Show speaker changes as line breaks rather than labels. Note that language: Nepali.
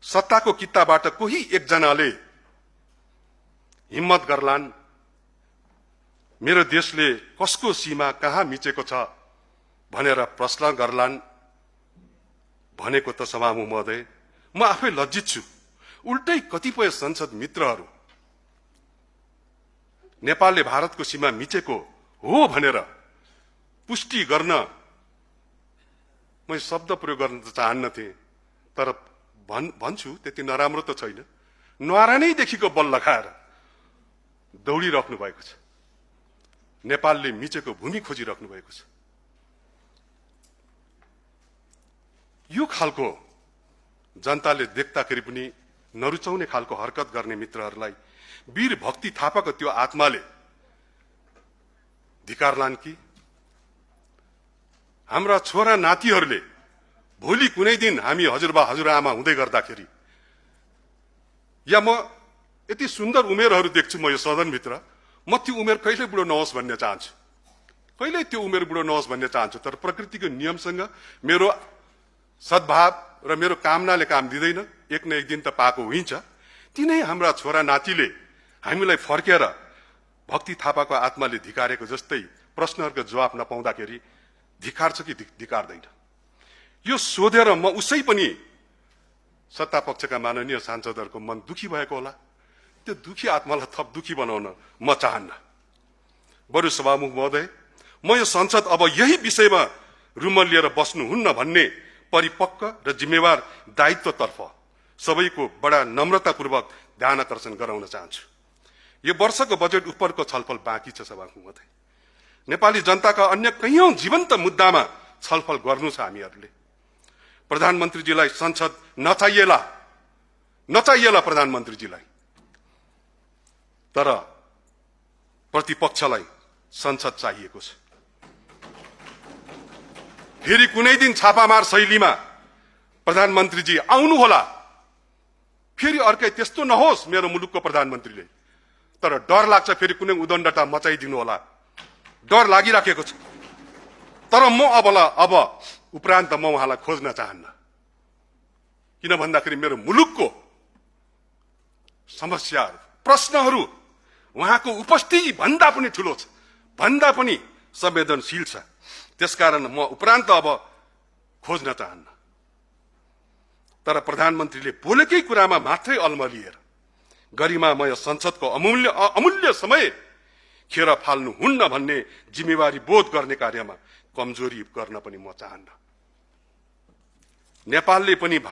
सत्ताको कित्ताबाट कोही एकजनाले हिम्मत गर्लान्, मेरो देशले कसको सीमा कहाँ मिचेको छ भनेर प्रश्न गर्लान् भनेको त सभामुख महोदय म आफै लज्जित छु। उल्टै कतिपय संसद मित्रहरू नेपालले भारतको सीमा मिचेको हो भनेर पुष्टि गर्न म शब्द प्रयोग गर्न त चाहन्नथे, तर भन्छु त्यति नराम्रो त छैन। न्वारा नै देखिको बल लगाएर दौडिराख्नु भएको छ। नेपालले मिचेको भूमि खोजिराख्नु भएको छ। यो खालको जनताले देख्दाखेरि पनि नरुचाउने खालको हरकत गर्ने मित्रहरूलाई वीर भक्ति थापाको त्यो आत्माले धिक्कारलान् कि हाम्रा छोरा नातिहरूले भोलि कुनै दिन हामी हजुरबा हजुरआमा हुँदै गर्दाखेरि या म यति सुन्दर उमेरहरू देख्छु म यो सदनभित्र, म त्यो उमेर कहिले बुढो नहोस् भन्ने चाहन्छु, कहिले त्यो उमेर बुढो नहोस् भन्ने चाहन्छु। तर प्रकृतिको नियमसँग मेरो सद्भाव र मेरो कामनाले काम दिँदैन। एक न एक दिन त पाएको हुन्छ। तिनै हाम्रा छोरा नातिले हामीलाई फर्केर भक्ति थापाको आत्माले धिकारेको जस्तै प्रश्नहरूको जवाब नपाउँदाखेरि धिक्कार छ कि धिक्कारदैन, यो सोधेर म उसै पनि सत्ता पक्षका माननीय सांसदहरूको मन दुखी भएको होला। त्यो दुखी आत्मालाई थप दुखी बनाउन म चाहन्न। बरु सभामुख महोदय, म यो संसद अब यही विषयमा रुमल लिएर बस्नुहुन्न भन्ने परिपक्व र जिम्मेवार दायित्वतर्फ सबैको बडा नम्रतापूर्वक ध्यान आकर्षण गराउन चाहन्छु। यो वर्षको बजेट उपरको छलफल बाँकी छ सभामुख महोदय। नेपाली जनताका अन्य कैयौं जीवन्त मुद्दामा छलफल गर्नु छ हामीहरूले। प्रधानमन्त्रीजीलाई संसद नचाहिएला प्रधानमन्त्रीजीलाई, तर प्रतिपक्षलाई संसद चाहिएको छ। फेरि कुनै दिन छापामार शैलीमा प्रधानमन्त्रीजी आउनुहोला, फेरि अर्कै त्यस्तो नहोस् मेरो मुलुकको प्रधानमन्त्रीले, तर डर लाग्छ फेरि कुनै उदण्डता मचाइदिनु होला, डर लागिराखेको छ। तर म अब उपरान्त म उहाँलाई खोज्न चाहन्न। किन भन्दाखेरि मेरो मुलुकको समस्याहरू, प्रश्नहरू उहाँको उपस्थिति भन्दा पनि ठुलो छ, भन्दा पनि संवेदनशील छ। त्यसकारण म उपरान्त अब खोज्न चाहन्न। तर प्रधानमन्त्रीले बोलेकै कुरामा मात्रै अल्मलिएर गरिमामय संसदको अमूल्य समय खेर फाल्नुहुन्न भन्ने जिम्मेवारी बोध गर्ने कार्यमा कमजोरी गर्न पनि म चाहन्न। नेपालले पनि